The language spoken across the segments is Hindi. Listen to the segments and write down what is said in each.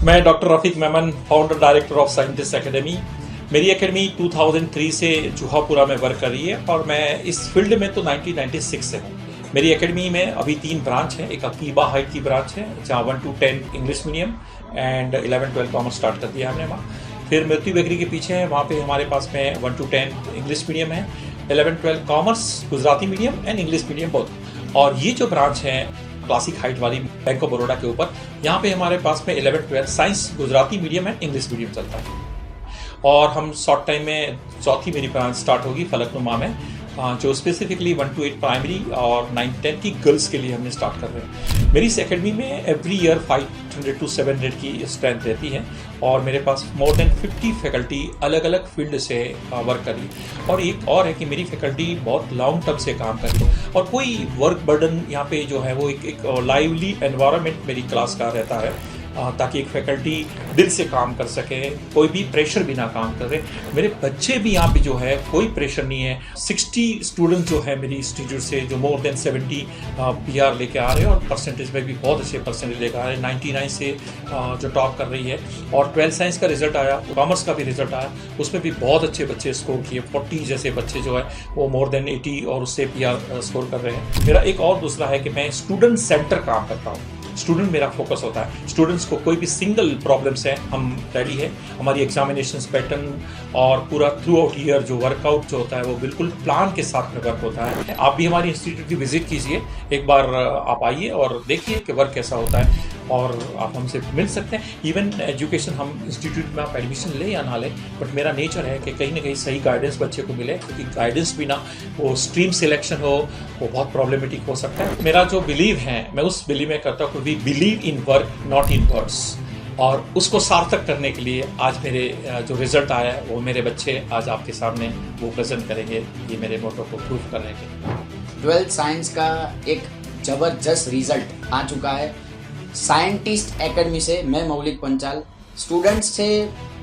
मैं doctor Rafiq Memon, founder director of scientist academy. मेरी एकेडमी 2003 से जुहापुरा में वर्क कर रही है और मैं इस फील्ड में तो 1996 से हूँ। मेरी एकेडमी में अभी 3 ब्रांच हैं। एक अकीबा हाइट की ब्रांच है जहाँ 1 to 10 English medium and 11-12 commerce start कर दिया हमने वहाँ। फिर मृत्यु बेकरी के पीछे है, वहाँ पे हमारे पास में 1 to 10 इंग्लिश मीडियम है, 11-12 commerce Gujarati medium and English medium both. और ये जो ब्रांच है क्लासिक हाइट वाली बैंक ऑफ बड़ौदा के ऊपर, यहाँ पे हमारे पास में 11-12 science Gujarati medium and English medium चलता है। और हम शॉर्ट टाइम में चौथी मेरी ब्रांच स्टार्ट होगी फलकनुमा में, जो स्पेसिफिकली 1 to 8 प्राइमरी और 9-10 की गर्ल्स के लिए हमने स्टार्ट कर रहे हैं। मेरी इस एकेडमी में एवरी ईयर 500 to 700 की स्ट्रेंथ रहती है और मेरे पास मोर देन 50 फैकल्टी अलग अलग फील्ड से वर्क कर रही है। और एक और है कि मेरी फैकल्टी बहुत लॉन्ग टर्म से काम कर रही है और कोई वर्क बर्डन यहाँ पे जो है वो एक लाइवली एनवायरनमेंट मेरी क्लास का रहता है, ताकि एक फैकल्टी दिल से काम कर सके, कोई भी प्रेशर बिना काम करे। मेरे बच्चे भी यहाँ पे जो है कोई प्रेशर नहीं है। 60 स्टूडेंट जो है मेरी इंस्टीट्यूट से जो मोर देन 70 PR लेके आ रहे हैं और परसेंटेज में भी बहुत अच्छे परसेंटेज लेकर आ रहे हैं। 99 से जो टॉप कर रही है। और 12 साइंस का रिजल्ट आया, कॉमर्स का भी रिजल्ट आया, उसमें भी बहुत अच्छे बच्चे स्कोर किए। 40 जैसे बच्चे जो है वो मोर देन 80 और उससे PR स्कोर कर रहे हैं। मेरा एक और दूसरा है कि मैं स्टूडेंट सेंटर काम करता हूँ। स्टूडेंट मेरा फोकस होता है। स्टूडेंट्स को कोई भी सिंगल प्रॉब्लम्स है, हम रेडी है। हमारी एग्जामिनेशन पैटर्न और पूरा थ्रू आउट ईयर जो वर्कआउट जो होता है वो बिल्कुल प्लान के साथ में वर्क होता है। आप भी हमारी इंस्टीट्यूट की विजिट कीजिए, एक बार आप आइए और देखिए कि वर्क कैसा होता है और आप हमसे मिल सकते हैं। इवन एजुकेशन हम इंस्टीट्यूट में आप एडमिशन ले या ना ले, बट मेरा नेचर है कि कहीं ना कहीं सही गाइडेंस बच्चे को मिले, क्योंकि गाइडेंस बिना वो स्ट्रीम सिलेक्शन हो वो बहुत प्रॉब्लमेटिक हो सकता है। मेरा जो बिलीव है मैं उस बिलीव में करता हूँ, we believe in work not in words, और उसको सार्थक करने के लिए आज मेरे जो रिजल्ट आया है वो मेरे बच्चे आज आपके सामने वो प्रेजेंट करेंगे, ये मेरे मोटो को प्रूव करने के। 12th साइंस का एक जबरदस्त रिजल्ट आ चुका है। साइंटिस्ट एकेडमी से मैं मौलिक पंचाल स्टूडेंट्स से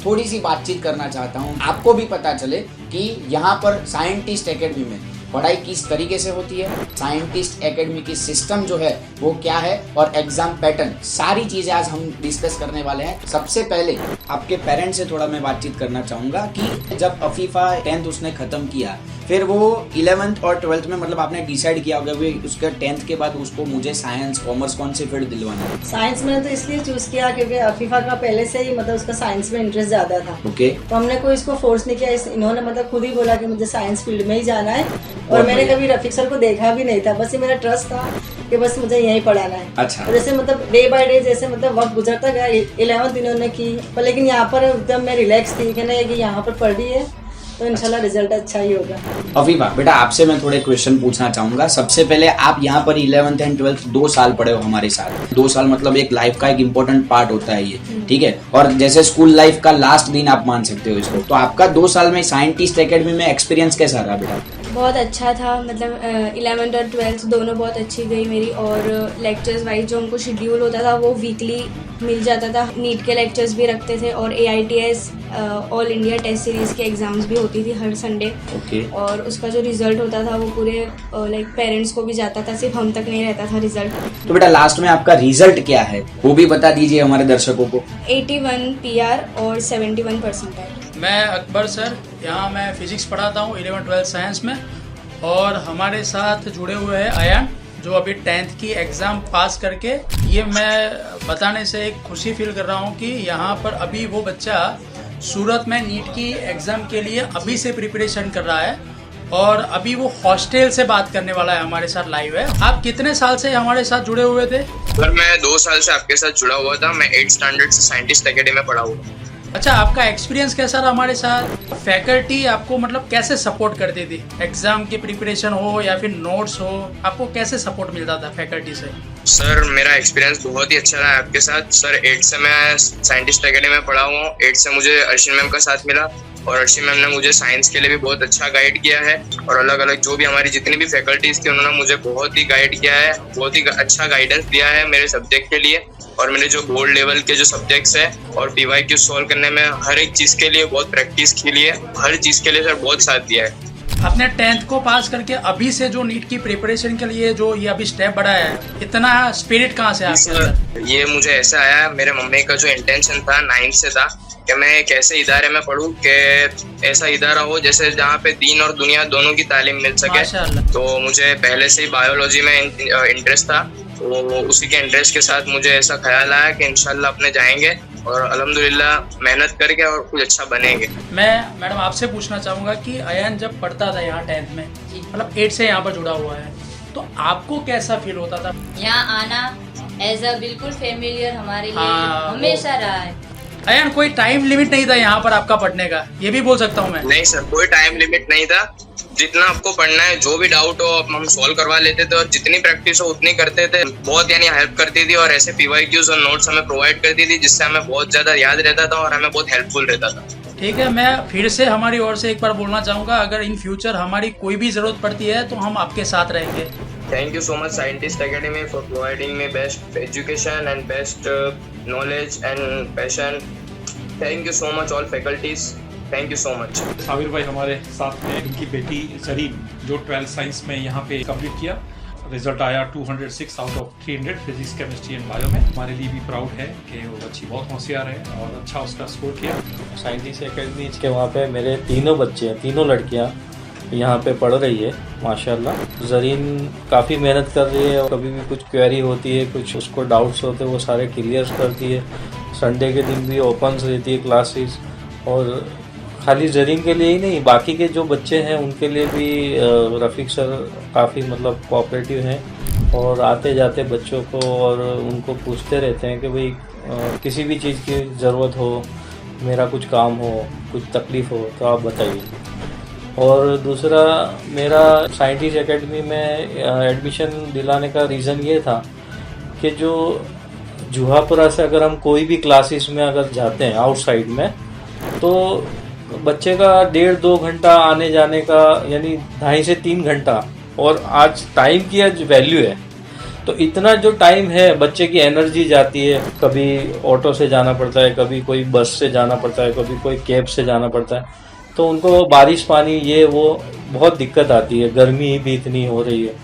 थोड़ी सी बातचीत करना चाहता हूँ, आपको भी पता चले कि यहाँ पर साइंटिस्ट एकेडमी में पढ़ाई किस तरीके से होती है, साइंटिस्ट एकेडमी की सिस्टम जो है वो क्या है और एग्जाम पैटर्न, सारी चीजें आज हम डिस्कस करने वाले हैं। सबसे पहले आपके पेरेंट्स से थोड़ा मैं बातचीत करना चाहूँगा कि जब अफीफा 10th उसने ख़त्म किया, फिर वो 11th और 12th में मतलब आपने डिसाइड किया होगा कि उसके 10th के बाद उसको मुझे साइंस कॉमर्स कौन सी फील्ड दिलवाना है? साइंस मैंने तो इसलिए चूज किया क्योंकि अफीफा का पहले से ही मतलब उसका साइंस में इंटरेस्ट ज्यादा था। ओके। तो हमने कोई इसको फोर्स नहीं किया, इन्होंने मतलब खुद ही बोला कि मुझे साइंस फील्ड में ही जाना है और मैंने कभी रफीक सर को देखा भी नहीं था, बस ये मेरा ट्रस्ट था कि बस मुझे यही पढ़ाना है। अच्छा। तो जैसे मतलब डे बाय डे जैसे मतलब वक्त गुजरता गया, 11th इन्होंने की, पर लेकिन यहाँ पर एकदम मैं रिलैक्स थी कि नहीं कि यहाँ पर पढ़ रही है तो इंशाल्लाह रिजल्ट अच्छा ही होगा। अफीफा बेटा, आपसे मैं थोड़े क्वेश्चन पूछना चाहूंगा। सबसे पहले आप यहाँ पर 11th एंड 12th 2 साल पढ़े हो हमारे साथ। 2 साल मतलब एक लाइफ का एक इम्पोर्टेंट पार्ट होता है ये, ठीक है, और जैसे स्कूल लाइफ का लास्ट दिन आप मान सकते हो इसको। तो आपका 2 साल में साइंटिस्ट एकेडमी में एक्सपीरियंस कैसा रहा बेटा? बहुत अच्छा था, मतलब 11th और 12th दोनों बहुत अच्छी गई मेरी। और लेक्चर्स वाइज जो हमको शेड्यूल होता था वो वीकली मिल जाता था। नीट के लेक्चर्स भी रखते थे और AITS all India test series के एग्जाम्स भी होती थी हर संडे। और उसका जो रिजल्ट होता था वो पूरे लाइक पेरेंट्स को भी जाता था, सिर्फ हम तक नहीं रहता था रिजल्ट। तो बेटा लास्ट में आपका रिजल्ट क्या है वो भी बता दीजिए हमारे दर्शकों को। 81 PR और 71 परसेंटाइल। मैं अकबर सर, यहाँ मैं फिजिक्स पढ़ाता हूँ 11th-12th साइंस में, और हमारे साथ जुड़े हुए हैं अयान जो अभी 10th की एग्ज़ाम पास करके, ये मैं बताने से एक खुशी फील कर रहा हूँ कि यहाँ पर अभी वो बच्चा सूरत में नीट की एग्ज़ाम के लिए अभी से प्रिपरेशन कर रहा है और अभी वो हॉस्टल से बात करने वाला है, हमारे साथ लाइव है। आप कितने साल से हमारे साथ जुड़े हुए थे? सर मैं 2 साल से आपके साथ जुड़ा हुआ था। मैं 8th स्टैंडर्ड से साइंटिस्ट एकेडमी में पढ़ा हुआ। अच्छा, आपका एक्सपीरियंस कैसा रहा हमारे साथ? फैकल्टी आपको मतलब कैसे सपोर्ट करती थी? एग्जाम की प्रिपरेशन हो या फिर नोट्स हो, आपको कैसे सपोर्ट मिलता था फैकल्टी से? सर मेरा एक्सपीरियंस बहुत ही अच्छा रहा आपके साथ। सर 8th से मैं साइंटिस्ट एकेडमी में पढ़ा हुआ हूँ। 8th से मुझे अर्शिन मैम का साथ मिला और अर्शिन मैम ने मुझे साइंस के लिए भी बहुत अच्छा गाइड किया है और अलग अलग जो भी हमारी जितनी भी फैकल्टीज थी उन्होंने मुझे बहुत ही गाइड किया है, बहुत ही अच्छा गाइडेंस दिया है मेरे सब्जेक्ट के लिए। और मैंने जो बोर्ड लेवल के जो सब्जेक्ट्स है और PYQ सॉल्व करने में हर एक चीज़ के लिए बहुत प्रैक्टिस की लिए, हर चीज़ के लिए सर बहुत साथ दिया है। अपने 10th को पास करके अभी से जो नीट की प्रिपरेशन के लिए जो ये अभी स्टेप बढ़ाया है, इतना स्पिरिट कहाँ से आपके अंदर? ये मुझे ऐसा आया, मेरे मम्मी का जो इंटेंशन था 9th से था कि मैं एक ऐसे इदारे में पढूं कि ऐसा इदारा हो जैसे जहाँ पे दीन और दुनिया दोनों की तालीम मिल सके। माशाअल्लाह। तो मुझे पहले से ही बायोलॉजी में इंटरेस्ट था, तो उसी के इंटरेस्ट के साथ मुझे ऐसा ख्याल आया कि इंशाल्लाह अपने जाएंगे और अल्हम्दुलिल्लाह मेहनत करके और कुछ अच्छा बनेंगे। मैं मैडम आपसे पूछना चाहूँगा कि अयान जब पढ़ता था यहाँ 10th में, मतलब 8 से यहाँ पर जुड़ा हुआ है, तो आपको कैसा फील होता था? यहाँ आना एज अ बिल्कुल फेमिलियर हमारे लिए हाँ, हमेशा रहा है। अयान कोई टाइम लिमिट नहीं था यहाँ पर आपका पढ़ने का, ये भी बोल सकता हूँ मैं? नहीं सर, कोई टाइम लिमिट नहीं था। जितना आपको पढ़ना है, जो भी डाउट हो हम सॉल्व करवा लेते थे और जितनी प्रैक्टिस हो उतनी करते थे। बहुत यानी हेल्प करती थी और ऐसे PYQs और नोट्स हमें प्रोवाइड करती थी जिससे हमें बहुत ज्यादा याद रहता था और हमें बहुत हेल्पफुल रहता था। ठीक है, मैं फिर से हमारी ओर से एक बार बोलना चाहूँगा, अगर इन फ्यूचर हमारी कोई भी ज़रूरत पड़ती है तो हम आपके साथ रहेंगे। Thank you so much Scientist Academy for providing me best education and best knowledge and passion. Thank you so much all faculties. Thank you so much. Sabir भाई हमारे साथ में, इनकी बेटी जरीन जो 12th साइंस में यहाँ पे कंप्लीट किया, रिजल्ट आया 206 out of 300 physics, chemistry and bio में। हमारे लिए भी प्राउड है कि वो बच्ची बहुत होशियार है और अच्छा उसका स्कोर किया। साइंटिस्ट एकेडमी के वहाँ पे मेरे तीनों बच्चे हैं, तीनों लड़कियाँ यहाँ पे पढ़ रही है माशाल्लाह। जरीन काफ़ी मेहनत कर रही है और कभी भी कुछ क्वेरी होती है, कुछ उसको डाउट्स होते हैं, वो सारे क्लियर करती है। संडे के दिन भी ओपन रहती है क्लासेस, और खाली जरीन के लिए ही नहीं, बाकी के जो बच्चे हैं उनके लिए भी रफ़ीक सर काफ़ी मतलब कोऑपरेटिव हैं और आते जाते बच्चों को और उनको पूछते रहते हैं कि भाई किसी भी चीज़ की ज़रूरत हो, मेरा कुछ काम हो, कुछ तकलीफ़ हो तो आप बताइए। और दूसरा, मेरा साइंटिस्ट एकेडमी में एडमिशन दिलाने का रीज़न ये था कि जो जुहापुरा से अगर हम कोई भी क्लासेस में अगर जाते हैं आउटसाइड में, तो बच्चे का 1.5-2 घंटा आने जाने का, यानी 2.5 से 3 घंटा, और आज टाइम की आज वैल्यू है, तो इतना जो टाइम है बच्चे की एनर्जी जाती है। कभी ऑटो से जाना पड़ता है, कभी कोई बस से जाना पड़ता है, कभी कोई कैब से जाना पड़ता है, तो उनको बारिश पानी ये वो बहुत दिक्कत आती है, गर्मी भी इतनी हो रही है।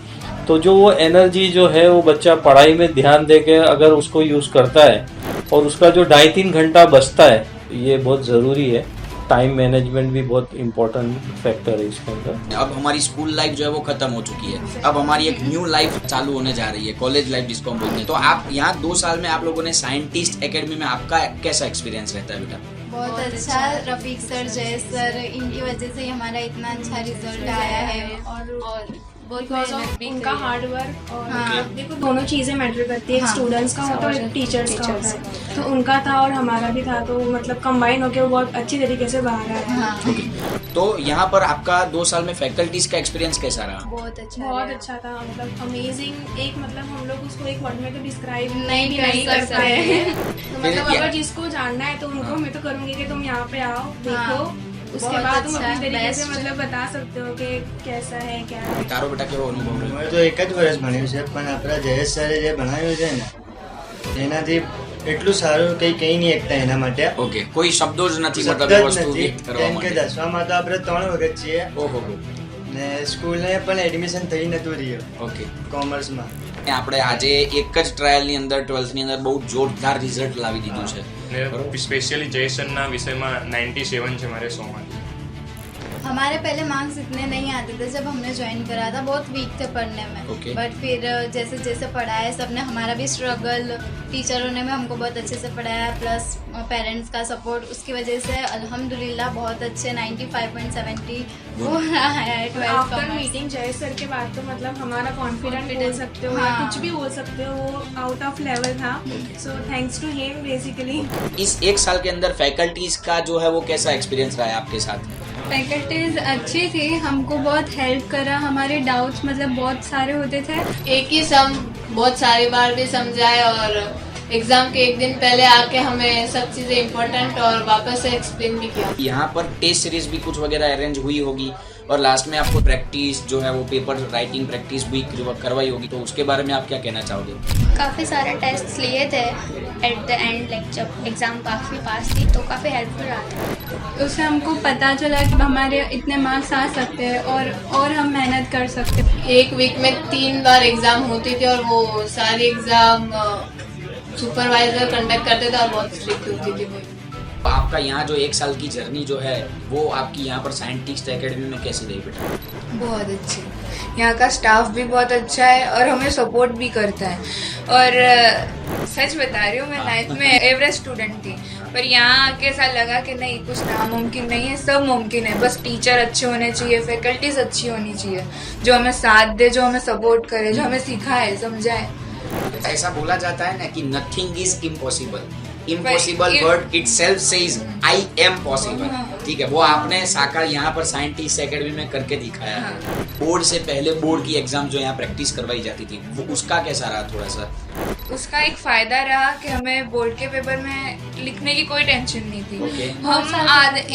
तो जो वो एनर्जी जो है वो बच्चा पढ़ाई में ध्यान दे के अगर उसको यूज़ करता है और उसका जो 2.5-3 घंटा बचता है, ये बहुत ज़रूरी है। टाइम मैनेजमेंट भी बहुत इम्पोर्टेंट फैक्टर है इसके अंदर। अब हमारी स्कूल लाइफ जो है वो खत्म हो चुकी है, अब हमारी एक न्यू लाइफ चालू होने जा रही है, कॉलेज लाइफ जिसको हम बोलते हैं। तो आप यहाँ 2 साल में आप लोगों ने साइंटिस्ट एकेडमी में, आपका कैसा एक्सपीरियंस रहता है बेटा? बहुत अच्छा, रफीक सर, जय सर, इनकी वजह से ही हमारा इतना अच्छा रिजल्ट आया है और बहुत मेहनत भी उनका हार्ड वर्क और हाँ। देखो दोनों चीज़ें मैटर करती है, एक हाँ। स्टूडेंट्स का होता है और एक टीचर्स का होता है। तो उनका था और हमारा भी था, तो मतलब कंबाइन होकर वो बहुत अच्छी तरीके से बाहर आया। हाँ। तो यहाँ पर आपका 2 साल में फैकल्टीज का एक्सपीरियंस कैसा रहा? बहुत अच्छा बहुत रहा। अच्छा था, मतलब अमेजिंग। एक मतलब हम लोग उसको एक वर्ड में तो डिस्क्राइब नहीं कर कर पाए हैं। सकते। तो मतलब अगर जिसको जानना है तो उनको मैं तो करूँगी कि तुम यहाँ पे आओ, देखो, हाँ। उसके बहुत बाद तुम अच्छा, अपनी तरीके से best। मतलब बता सकते हो कि कैसा है क्या है। તારો બેટા કેવો અનુભવ રહ્યો? મેં તો એક જ વર્ષ ભણ્યું છે, પણ આપણા જયેશ સરે જે ભણાવ્યું છે ને એનાથી એટલું સારું કંઈ કહી નહીં શકતા એના માટે. ઓકે, કોઈ શબ્દો જ નથી શબ્દ મતલબ એ જ વસ્તુ નથી, વ્યક્ત કરવા કેમ કે માટે. 10માં તો આપણે 3 વખત છીએ ઓહો, ને સ્કૂલને પણ એડમિશન થઈ નતું રહ્યું ઓકે. કોમર્સમાં. આપણે આજે એક જ ટ્રાયલની અંદર 12th ની અંદર બહુ જોરદાર રિઝલ્ટ લાવી દીધું છે. स्पेशली जयसनना विषयમાં 97 છે મારે 100માંથી। हमारे पहले मार्क्स इतने नहीं आते थे जब हमने ज्वाइन करा था, बहुत वीक थे पढ़ने में। Okay. बट फिर जैसे जैसे पढ़ाया सबने, हमारा भी स्ट्रगल, टीचरों ने भी हमको बहुत अच्छे से पढ़ाया, प्लस पेरेंट्स का सपोर्ट, उसकी वजह से अल्हम्दुलिल्लाह बहुत अच्छे 95.70 हो रहा है 12th आफ्टर कॉमर्स। मीटिंग जय सर के बाद तो मतलब हमारा कॉन्फिडेंट बोल सकते हो या हाँ। कुछ भी बोल सकते हो, वो आउट ऑफ लेवल था। So thanks to him basically. इस 1 साल के अंदर फैकल्टीज का जो है वो कैसा एक्सपीरियंस रहा है आपके साथ? फैकल्टीज अच्छी थी, हमको बहुत हेल्प करा, हमारे डाउट्स मतलब बहुत सारे होते थे। एक ही सम बहुत सारी बार भी समझाए और एग्जाम के एक दिन पहले आके हमें सब चीजें इम्पोर्टेंट और वापस से एक्सप्लेन भी किया। यहाँ पर टेस्ट सीरीज भी कुछ वगैरह अरेंज हुई होगी, और लास्ट में आपको प्रैक्टिस जो है वो पेपर राइटिंग प्रैक्टिस भी करवाई होगी, तो उसके बारे में आप क्या कहना चाहोगे? काफ़ी सारे टेस्ट लिए थे एट द एंड, लाइक जब एग्ज़ाम काफ़ी पास थी तो काफ़ी हेल्पफुल रहा था। उससे हमको पता चला कि हमारे इतने मार्क्स आ सकते हैं और हम मेहनत कर सकते हैं। एक वीक में 3 बार एग्ज़ाम होती थी और वो सारी एग्ज़ाम सुपरवाइजर कंडक्ट करते थे और बहुत स्ट्रिक्ट होती थी वो। आपका यहाँ जो 1 साल की जर्नी जो है वो आपकी यहाँ पर साइंटिस्ट एकेडमी में कैसी रही बेटा? बहुत अच्छी, यहाँ का स्टाफ भी बहुत अच्छा है और हमें सपोर्ट भी करता है। और सच बता रही हूँ, मैं लाइफ में एवरेज स्टूडेंट थी, पर यहाँ आके ऐसा लगा कि नहीं, कुछ नामुमकिन नहीं है, सब मुमकिन है। बस टीचर अच्छे होने चाहिए, फैकल्टीज अच्छी होनी चाहिए, जो हमें साथ दे, जो हमें सपोर्ट करे, जो हमें सिखाए, समझाए। ऐसा बोला जाता है ना कि nothing is impossible, impossible word itself says I am possible. ठीक है, वो आपने साकार यहाँ पर साइंटिस्ट एकेडमी में करके दिखाया है। बोर्ड से पहले बोर्ड की एग्जाम जो यहाँ प्रैक्टिस करवाई जाती थी, वो उसका कैसा रहा? थोड़ा सा उसका एक फायदा रहा कि हमें बोर्ड के पेपर में लिखने की कोई टेंशन नहीं थी। हम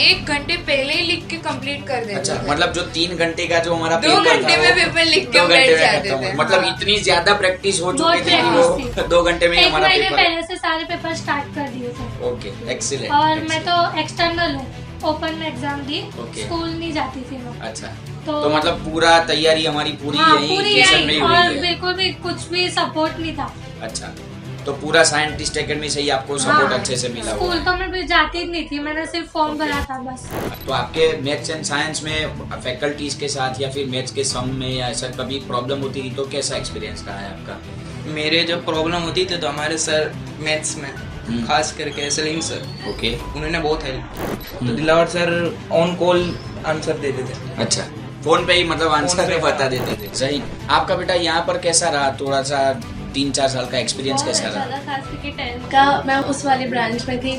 1 घंटे पहले ही लिख के कंप्लीट कर देते थे। अच्छा, मतलब जो 3 घंटे का जो हमारा 2 घंटे में पेपर लिख के बैठ जाते थे। मतलब इतनी ज्यादा प्रैक्टिस हो चुकी थी कि वो 2 घंटे में हमारा पेपर पहले से सारे पेपर स्टार्ट कर दिए थे। Okay, excellent. और मैं तो एक्सटर्नल हूँ, ओपन में एग्जाम दी, स्कूल नहीं जाती थी मैं। अच्छा, तो मतलब पूरा तैयारी हमारी पूरी यही में ही हुई है? बिल्कुल भी कुछ भी सपोर्ट नहीं था। अच्छा, तो पूरा साइंटिस्ट एकेडमी से ही आपको सपोर्ट अच्छे से मिला? स्कूल तो मैं जाती नहीं थी, मैंने सिर्फ फॉर्म भरा था बस। तो आपके मैथ्स एंड साइंस में फैकल्टीज के साथ या फिर मैथ्स के सम में या ऐसा कभी प्रॉब्लम होती थी, तो कैसा एक्सपीरियंस रहा है आपका? मेरे जब प्रॉब्लम होती थी तो हमारे सर मैथ्स में खास करके सलीम सर, ओके, उन्होंने बहुत हेल्प। तो Dilawar sir on call answer देते थे। अच्छा, फोन पे ही मतलब आंसर बता देते थे। सही। आपका बेटा यहाँ पर कैसा रहा? थोड़ा सा 3-4 साल का एक्सपीरियंस कैसा रहा? खास करके 10th का मैं उस वाली ब्रांच में थी,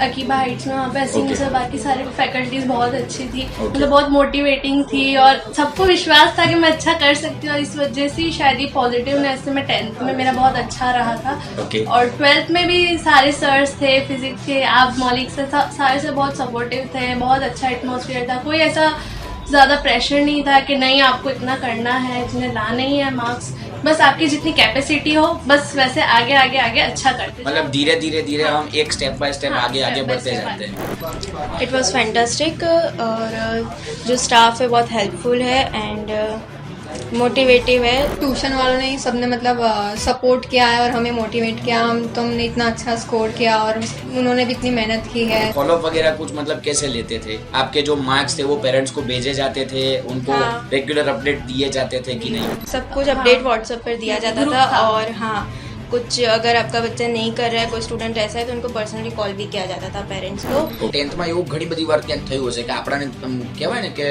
अकीबा हाइट्स में। वहाँ पे असीम सर, बाकी सारे फैकल्टीज बहुत अच्छी थी, मतलब बहुत मोटिवेटिंग थी और सबको विश्वास था कि मैं अच्छा कर सकती हूँ। और इस वजह से शायद ये पॉजिटिवनेस से मैं 10th में मेरा बहुत अच्छा रहा था। और 12th में भी सारे सर्स थे, फिजिक्स के, आप मौलिक से, सारे से बहुत सपोर्टिव थे, बहुत अच्छा एटमोसफियर था। कोई ऐसा ज़्यादा प्रेशर नहीं था कि नहीं आपको इतना करना है, इतने लाने ही है मार्क्स, बस आपकी जितनी कैपेसिटी हो बस वैसे आगे आगे आगे अच्छा करते। मतलब धीरे धीरे हम एक स्टेप बाय स्टेप आगे बढ़ते जाते हैं। इट वॉज फैंटास्टिक और जो स्टाफ है बहुत हेल्पफुल है एंड मोटिवेटिव है। ट्यूशन वालों ने सबने मतलब सपोर्ट किया है और हमें मोटिवेट किया। तुमने इतना अच्छा स्कोर किया और उन्होंने भी इतनी मेहनत की है। फॉलो वगैरह कुछ मतलब कैसे लेते थे? आपके जो मार्क्स थे वो पेरेंट्स को भेजे जाते थे, उनको रेगुलर अपडेट दिए जाते थे कि नहीं? सब कुछ अपडेट व्हाट्सएप पर दिया जाता था। और हाँ, कुछ अगर आपका बच्चा नहीं कर रहा है, कोई स्टूडेंट ऐसा है, तो उनको पर्सनली कॉल भी किया जाता था पेरेंट्स को। 10th में એવું ઘણી બધી વાર ક્યાંક થયું હશે કે આપણાને કહેવાય ને કે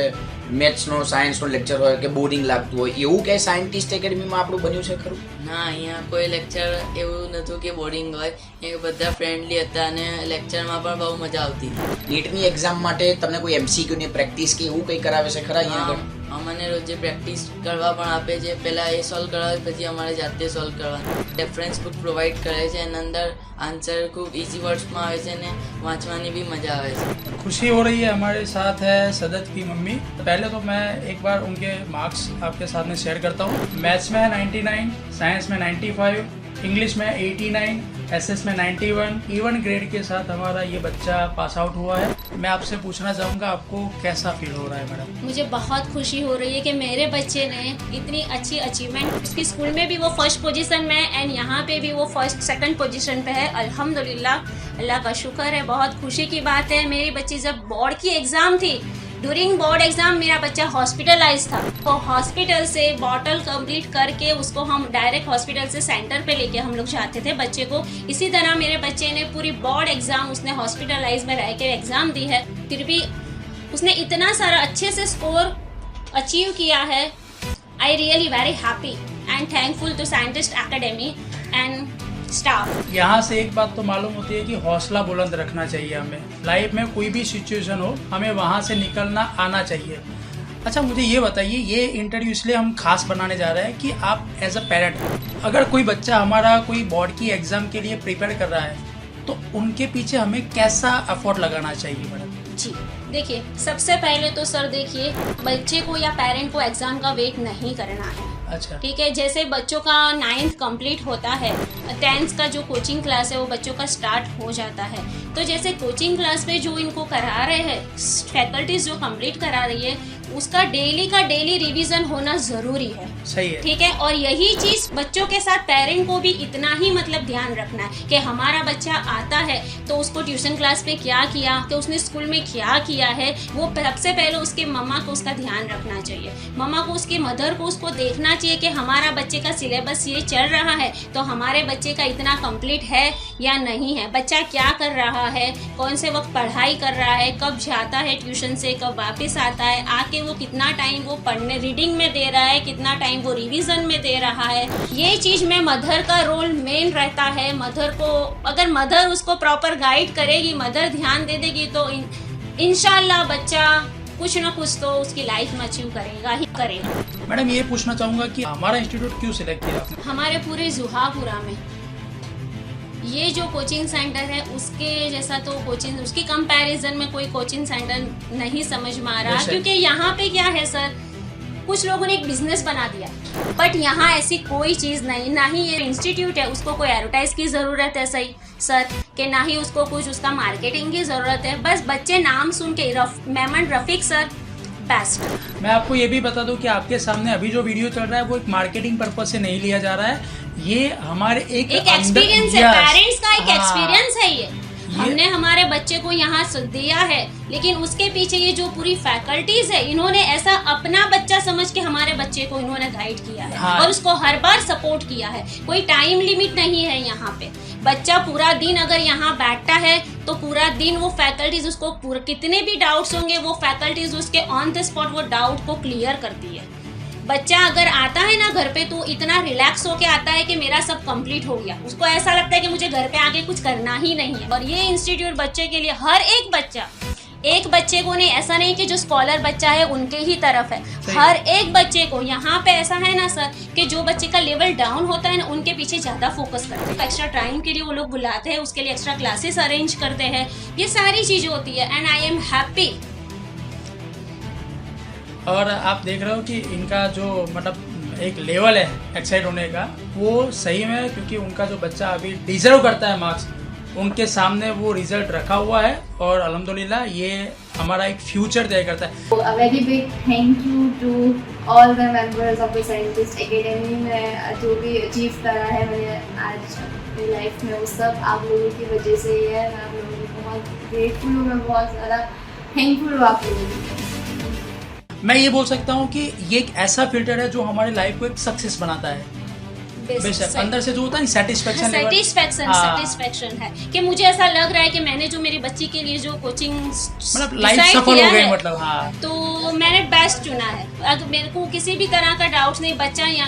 મેથ્સનો સાયન્સનો લેક્ચર હોય કે બોરિંગ લાગતું હોય, એવું કઈ સાયન્ટિસ્ટ એકેડમીમાં આપણું બન્યું છે ખરું? ના, અહીંયા કોઈ લેક્ચર એવું નહોતું કે બોરિંગ હોય, એ બધા ફ્રેન્ડલી હતા અને લેક્ચરમાં પણ બહુ મજા આવતી. નીટની એક્ઝામ માટે તમને કોઈ એમસીક્યુની પ્રેક્ટિસ કે એવું કંઈ કરાવે છે ખરા અહીંયા આગળ? અમને રોજે પ્રેક્ટિસ કરવા પણ આપે છે. પહેલાં એ સોલ્વ કરાવે, પછી અમારે જાતે સોલ્વ કરવાનું. રેફરન્સ બુક પ્રોવાઈડ કરે છે અને અંદર આન્સર ખૂબ ઇઝી વર્ડ્સમાં આવે છે અને વાંચવાની भी मजा आवे છે. खुशी हो रही है. हमारे साथ है सदत की मम्मी. पहले तो मैं एक बार उनके मार्क्स आपके साथ में शेयर करता हूँ. मैथ्स में 99, साइंस में 95, इंग्लिश में 89, एसएस में 91, इवन ग्रेड के साथ हमारा ये बच्चा पास आउट हुआ है. मैं आपसे पूछना चाहूँगा, आपको कैसा फील हो रहा है मैडम? मुझे बहुत खुशी हो रही है कि मेरे बच्चे ने इतनी अच्छी अचीवमेंट, उसकी स्कूल में भी वो फर्स्ट पोजीशन में एंड यहाँ पे भी वो फर्स्ट सेकंड पोजीशन पे है. अल्हम्दुलिल्लाह, अल्लाह का शुक्र है. बहुत खुशी की बात है. मेरी बच्ची जब बोर्ड की एग्ज़ाम थी, ड्यूरिंग बोर्ड एग्ज़ाम मेरा बच्चा हॉस्पिटलाइज था. तो हॉस्पिटल से बॉटल कंप्लीट करके उसको हम डायरेक्ट हॉस्पिटल से सेंटर पे लेके हम लोग जाते थे बच्चे को. इसी तरह मेरे बच्चे ने पूरी बोर्ड एग्ज़ाम उसने हॉस्पिटलाइज में रह के एग्ज़ाम दी है. फिर भी उसने इतना सारा अच्छे से स्कोर अचीव किया है. I really very happy and thankful to scientist academy and staff. यहाँ से एक बात तो मालूम होती है कि हौसला बुलंद रखना चाहिए हमें. लाइफ में कोई भी सिचुएशन हो, हमें वहाँ से निकलना आना चाहिए. अच्छा, मुझे ये बताइए, ये इंटरव्यू इसलिए हम खास बनाने जा रहे हैं कि आप एज अ पेरेंट, अगर कोई बच्चा हमारा कोई बोर्ड की एग्ज़ाम के लिए प्रिपेयर कर रहा है, तो उनके पीछे हमें कैसा एफर्ट लगाना चाहिए मैडम? जी देखिए, सबसे पहले तो सर देखिए, बच्चे को या पेरेंट को एग्जाम का वेट नहीं करना है। अच्छा, ठीक है। जैसे बच्चों का 9th कंप्लीट होता है, 10th का जो कोचिंग क्लास है वो बच्चों का स्टार्ट हो जाता है। तो जैसे कोचिंग क्लास में जो इनको करा रहे हैं, फैकल्टीज जो कंप्लीट करा रही है, उसका डेली का डेली रिवीजन होना जरूरी है। सही है। ठीक है। और यही चीज बच्चों के साथ पेरेंट को भी इतना ही मतलब ध्यान रखना है कि हमारा बच्चा आता है तो उसको ट्यूशन क्लास में क्या किया, कि उसने स्कूल में क्या किया है, वो सबसे पहले उसके मम्मा को उसका ध्यान रखना चाहिए। मम्मा को, उसके मदर को उसको देखना चाहिए कि हमारा बच्चे का सिलेबस ये चल रहा है तो हमारे बच्चे का इतना कंप्लीट है या नहीं है, बच्चा क्या कर रहा है, कौन से वक्त पढ़ाई कर रहा है, कब जाता है ट्यूशन से, कब वापस आता है, आके वो कितना टाइम वो पढ़ने रीडिंग में दे रहा है, कितना टाइम वो रिवीजन में दे रहा है। ये चीज में मदर का रोल मेन रहता है। मदर को, अगर मदर उसको प्रॉपर गाइड करेगी, मदर ध्यान दे देगी तो इंशाल्लाह बच्चा कुछ ना कुछ तो उसकी लाइफ में अचीव करेगा ही करेगा। मैडम ये पूछना चाहूंगा कि हमारा इंस्टीट्यूट क्यों सिलेक्ट किया आपने? हमारे पूरे जुहापुरा में ये जो कोचिंग सेंटर है उसके जैसा तो कोचिंग, उसकी कंपैरिजन में कोई कोचिंग सेंटर नहीं समझ में आ रहा, क्योंकि यहाँ पे क्या है सर, कुछ लोगों ने एक बिजनेस बना दिया, बट यहाँ ऐसी कोई चीज़ नहीं, ना ही ये इंस्टीट्यूट है उसको कोई एडवर्टाइज की ज़रूरत है सही सर, कि ना ही उसको कुछ उसका मार्केटिंग की ज़रूरत है। बस बच्चे नाम सुन के मेमन रफीक सर बेस्ट। मैं आपको ये भी बता दूं कि आपके सामने अभी जो वीडियो चल रहा है वो एक मार्केटिंग पर्पज से नहीं लिया जा रहा है, ये हमारे एक एक्सपीरियंस है, पेरेंट्स का एक एक्सपीरियंस है। ये हमने हमारे बच्चे को यहाँ दिया है, लेकिन उसके पीछे ये जो पूरी फैकल्टीज है, इन्होंने ऐसा अपना बच्चा समझ के हमारे बच्चे को इन्होंने गाइड किया है। और उसको हर बार सपोर्ट किया है। कोई टाइम लिमिट नहीं है यहाँ पे। बच्चा पूरा दिन अगर यहाँ बैठता है तो पूरा दिन वो फैकल्टीज उसको कितने भी डाउट्स होंगे वो फैकल्टीज उसके ऑन द स्पॉट वो डाउट को क्लियर करती है। बच्चा अगर आता है ना घर पे तो इतना रिलैक्स होके आता है कि मेरा सब कंप्लीट हो गया, उसको ऐसा लगता है कि मुझे घर पे आगे कुछ करना ही नहीं है। और ये इंस्टीट्यूट बच्चे के लिए, हर एक बच्चा, एक बच्चे को नहीं, ऐसा नहीं कि जो स्कॉलर बच्चा है उनके ही तरफ है, हर एक बच्चे को। यहाँ पे ऐसा है ना सर कि जो बच्चे का लेवल डाउन होता है ना उनके पीछे ज़्यादा फोकस करते हैं, एक्स्ट्रा टाइम के लिए वो लोग बुलाते हैं, उसके लिए एक्स्ट्रा क्लासेस अरेंज करते हैं, ये सारी चीज़ें होती है। And I am happy. और आप देख रहे हो कि इनका जो मतलब एक लेवल है एक्साइट होने का, वो सही में, क्योंकि उनका जो बच्चा अभी डिजर्व करता है मार्क्स, उनके सामने वो रिजल्ट रखा हुआ है और अल्हम्दुलिल्लाह ये हमारा एक फ्यूचर तय करता है। A very big thank you to all the members of the Scientist Academy। में जो भी अचीव करा है मैंने आज अपनी लाइफ में, वो सब आप लोगों की वजह से ही है। मैं आप लोगों को बहुत ग्रेटफुल हूँ, मैं बहुत ज़्यादा थैंकफुल हूँ आप लोगों की। मैं ये बोल सकता हूँ कि ये एक ऐसा फिल्टर है जो हमारे लाइफ को एक सक्सेस बनाता है। बेशक अंदर से जो होता है सेटिस्फेक्शन है कि मुझे ऐसा लग रहा है कि मैंने जो मेरी बच्ची के लिए जो कोचिंग मतलब लाइफ सफल हो गई, मतलब हाँ, तो मैंने बेस्ट चुना है। अगर मेरे को किसी भी तरह का डाउट नहीं, बच्चा या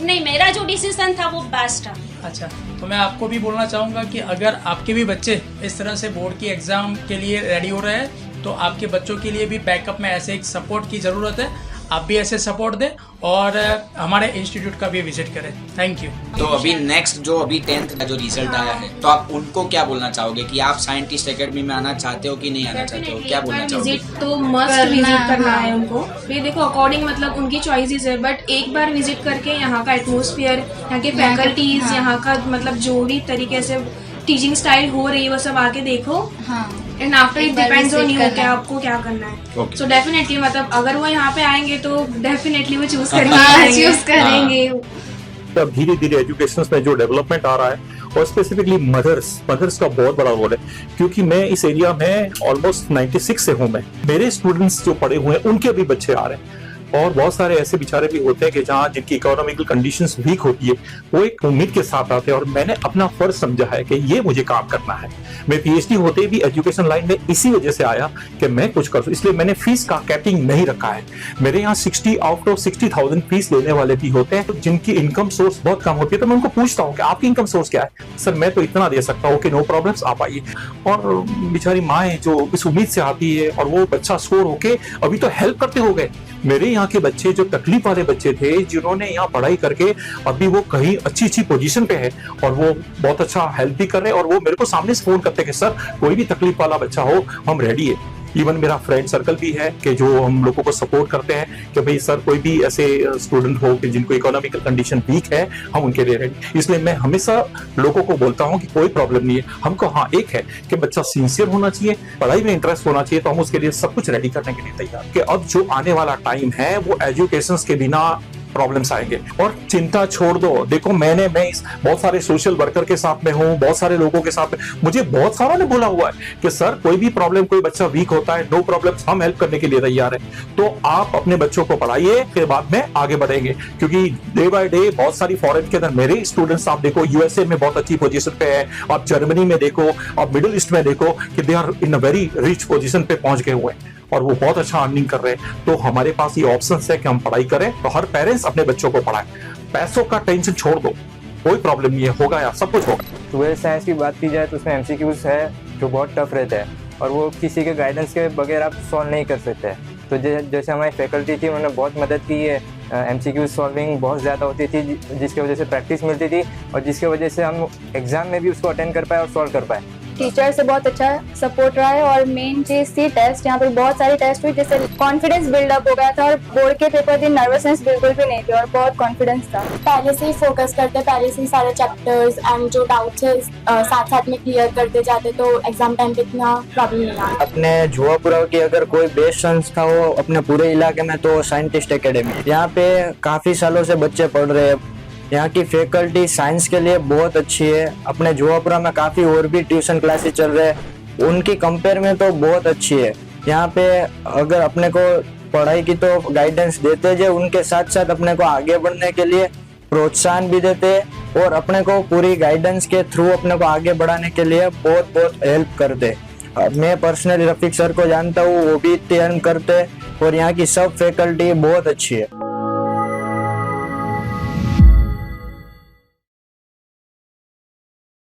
नहीं, मेरा जो डिसीजन था वो बेस्ट था। अच्छा, तो मैं आपको भी बोलना चाहूँगा कि अगर आपके भी बच्चे इस तरह से बोर्ड की एग्ज़ाम के लिए रेडी हो रहे हैं तो आपके बच्चों के लिए भी बैकअप में ऐसे एक सपोर्ट की ज़रूरत है। आप भी ऐसे सपोर्ट दें और हमारे इंस्टीट्यूट का भी विजिट करें। Thank you. तो अभी नेक्स्ट जो अभी 10th का जो रिजल्ट आया है, तो आप उनको क्या बोलना चाहोगे कि आप साइंटिस्ट एकेडमी में आना चाहते हो कि नहीं आना चाहते हो, क्या बोलना चाहोगे? विजिट तो मस्ट विजिट करना है उनको। ये देखो अकॉर्डिंग मतलब उनकी चॉइसेस है, बट एक बार विजिट करके यहाँ का एटमोसफियर, यहाँ के फैकल्टीज, यहाँ का मतलब जो भी तरीके से टीचिंग स्टाइल हो रही है वो सब आके देखो। And after it depends on you कि आपको क्या करना है। सो डेफिनेटली मतलब अगर वो यहाँ पे आएंगे तो डेफिनेटली वो चूज करेंगे। अब धीरे धीरे एजुकेशन में जो डेवलपमेंट आ रहा है और स्पेसिफिकली मदर्स का बहुत बड़ा रोल है, क्योंकि मैं इस एरिया में ऑलमोस्ट 96 से हूँ। मैं, मेरे स्टूडेंट्स जो पढ़े हुए हैं उनके भी बच्चे आ रहे हैं और बहुत सारे ऐसे बेचारे भी होते हैं कि जहाँ जिनकी इकोनॉमिकल कंडीशंस वीक होती है, वो एक उम्मीद के साथ आते हैं और मैंने अपना फर्ज समझा है कि ये मुझे काम करना है। मैं पीएचडी होते भी एजुकेशन लाइन में इसी वजह से आया कि मैं कुछ कर सकूं, इसलिए मैंने फीस का कैपिंग नहीं रखा है। मेरे यहाँ 60 आउट ऑफ 60,000 फीस लेने वाले भी होते हैं, तो जिनकी इनकम सोर्स बहुत कम होती है तो मैं उनको पूछता हूँ कि आपकी इनकम सोर्स क्या है? सर मैं तो इतना दे सकता हूँ कि नो प्रॉब्लम्स, आप आइए। और बेचारी माएँ जो इस उम्मीद से आती है और वो बच्चा स्कोर होके अभी तो हेल्प करते हो गए। मेरे यहाँ के बच्चे जो तकलीफ वाले बच्चे थे, जिन्होंने यहाँ पढ़ाई करके अभी वो कहीं अच्छी पोजीशन पे है और वो बहुत अच्छा हेल्प भी कर रहे हैं और वो मेरे को सामने से फोन करते हैं कि सर कोई भी तकलीफ वाला बच्चा हो हम रेडी है। इवन मेरा फ्रेंड सर्कल भी है कि जो हम लोगों को सपोर्ट करते हैं कि भाई सर कोई भी ऐसे स्टूडेंट हो कि जिनको इकोनॉमिकल कंडीशन वीक है, हम उनके लिए रेडी। इसलिए मैं हमेशा लोगों को बोलता हूँ कि कोई प्रॉब्लम नहीं है हमको। हाँ, एक है कि बच्चा सिंसियर होना चाहिए, पढ़ाई में इंटरेस्ट होना चाहिए, तो हम उसके लिए सब कुछ रेडी करने के लिए तैयार। कि अब जो आने वाला टाइम है वो एजुकेशन के बिना प्रॉब्लम्स आएंगे। और चिंता छोड़ दो। देखो मैं बहुत सारे सोशल वर्कर के साथ में हूँ, बहुत सारे लोगों के साथ में, मुझे बहुत सारों ने बोला हुआ है कि सर कोई भी प्रॉब्लम, कोई बच्चा वीक होता है, नो प्रॉब्लम, हम हेल्प करने के लिए तैयार हैं। तो आप अपने बच्चों को पढ़ाइए, फिर बाद में आगे बढ़ेंगे। क्योंकि डे बाय डे बहुत सारी फॉरेन के अंदर मेरे स्टूडेंट्स आप देखो यूएसए में बहुत अच्छी पोजीशन पे है, आप जर्मनी में देखो, आप मिडिल ईस्ट में देखो कि they are in a very rich position पे पहुंच गए हुए हैं और वो बहुत अच्छा अर्निंग कर रहे हैं। तो हमारे पास ये ऑप्शंस है कि हम पढ़ाई करें। तो हर पेरेंट्स अपने बच्चों को पढ़ाएं, पैसों का टेंशन छोड़ दो, कोई प्रॉब्लम नहीं है, होगा यार, सब कुछ होगा। 12th साइंस की बात की जाए तो उसमें MCQs है जो बहुत टफ रहता है और वो किसी के गाइडेंस के बगैर आप सॉल्व नहीं कर सकते। तो जैसे हमारी फैकल्टी थी उन्होंने बहुत मदद की है। MCQ सॉल्विंग बहुत ज़्यादा होती थी जिसकी वजह से प्रैक्टिस मिलती थी और जिसकी वजह से हम एग्ज़ाम में भी उसको अटेंड कर पाए और सॉल्व कर पाए। टीचर से बहुत अच्छा सपोर्ट रहा है और मेन चीज़ थी टेस्ट। यहाँ पर बहुत सारी टेस्ट हुई जिससे कॉन्फिडेंस बिल्डअप हो गया था और बोर्ड के पेपर की नर्वसनेस बिल्कुल भी नहीं थी और बहुत कॉन्फिडेंस था। पहले से ही फोकस करते, पहले से ही सारे चैप्टर्स एंड जो डाउट्स है साथ साथ में क्लियर करते जाते तो एग्जाम टाइम पे इतना प्रॉब्लम नहीं आया। अपने जुहापुरा की अगर कोई बेस्ट संस्था हो अपने पूरे इलाके में तो साइंटिस्ट एकेडमी। यहाँ पे काफ़ी सालों से बच्चे पढ़ रहे हैं। यहाँ की फैकल्टी साइंस के लिए बहुत अच्छी है। अपने जुहापुरा में काफ़ी और भी ट्यूशन क्लासेस चल रहे हैं, उनकी कंपेयर में तो बहुत अच्छी है। यहाँ पे अगर अपने को पढ़ाई की तो गाइडेंस देते जो उनके साथ साथ अपने को आगे बढ़ने के लिए प्रोत्साहन भी देते और अपने को पूरी गाइडेंस के थ्रू अपने को आगे बढ़ाने के लिए बहुत बहुत हेल्प करते। मैं पर्सनली रफीक सर को जानता हूँ, वो भी इतनी हेल्प करते और यहाँ की सब फैकल्टी बहुत अच्छी है।